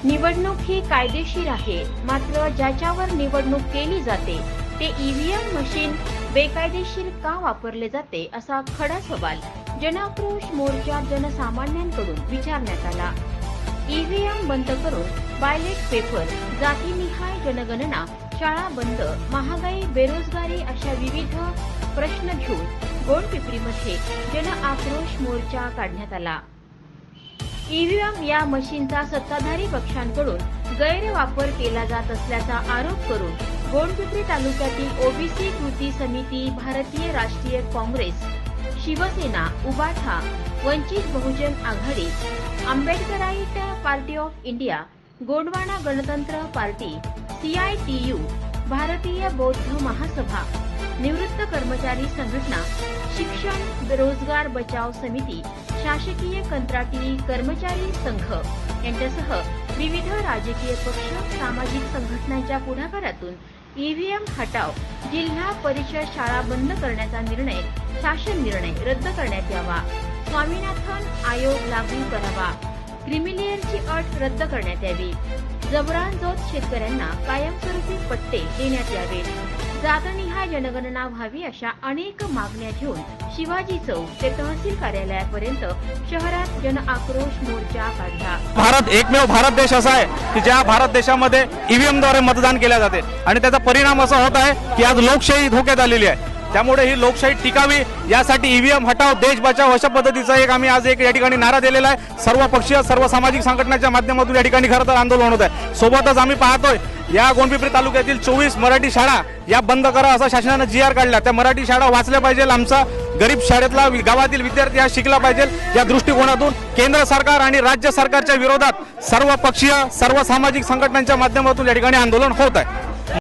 निवडणूक ही कायदेशीर आहे, मात्र ज्याच्यावर निवडणूक केली जाते ते ईव्हीएम मशीन बेकायदेशीर का वापरले जाते असा खडा सवाल जनआक्रोश मोर्चा जनसामान्यांकडून विचारण्यात आला। ईव्हीएम बंद करून बॅलेट पेपर, जातीनिहाय जनगणना, शाळा बंद, महागाई, बेरोजगारी अशा विविध प्रश्न घेऊन गोंडपिंपरीमध्ये जनआक्रोश मोर्चा काढण्यात आला। ईव्हीएम या मशीनचा सत्ताधारी पक्षांकडून गैरवापर केला जात असल्याचा आरोप करून गोंडपिंपरी तालुक्यातील ओबीसी कृती समिती, भारतीय राष्ट्रीय काँग्रेस, शिवसेना, उबाठा, वंचित बहुजन आघाडी, Ambedkarite party of India, Gondwana गणतंत्र पार्टी, सीआयटीयू, भारतीय बौद्ध महासभा, निवृत्त कर्मचारी संघटना, शिक्षण रोजगार बचाव समिती, शासकीय कंत्राटी कर्मचारी संघ यांच्यासह विविध राजकीय पक्ष, सामाजिक संघटनांच्या पुढाकारातून ईव्हीएम हटाव, जिल्हा परिषद शाळा बंद करण्याचा निर्णय, शासन निर्णय रद्द करण्यात यावा, स्वामीनाथन आयोग लागू करावा, क्रिमिलेअरची अट रद्द करण्यात यावी, जबरांजोत शेतकऱ्यांना कायमस्वरूपी पट्टे देण्यात यावेत, जातनिहाय जनगणना व्हावी अशा अनेक मागण्या घेऊन शिवाजी चौक ते तहसील कार्यालयापर्यंत शहरात जनआक्रोश मोर्चा काढला। भारत एकमेव भारत देश असा आहे की ज्या भारत देशामध्ये ईव्हीएम द्वारे मतदान केले जाते आणि त्याचा परिणाम असा होत आहे की आज लोकशाही धोक्यात आलेली आहे। त्यामुळे ही लोकशाही टिकावी यासाठी ईव्हीएम हटाव देश बचाव अशा पद्धतीचा एक आम्ही आज या ठिकाणी नारा दिलेला आहे। सर्व पक्षीय सर्व सामाजिक संघटनांच्या माध्यमातून या ठिकाणी खरं तर आंदोलन होत आहे। सोबतच आम्ही पाहतोय या गोंडपिंपरी तालुक्यातील 24 मराठी शाळा या बंद करा असा शासनाने जीआर काढला। त्या मराठी शाळा वाचल्या पाहिजे, आमचा गरीब शाळेतला गावातील विद्यार्थी हा शिकला पाहिजे या दृष्टिकोनातून केंद्र सरकार आणि राज्य सरकारच्या विरोधात सर्व पक्षीय सर्व सामाजिक संघटनांच्या माध्यमातून या ठिकाणी आंदोलन होत आहे।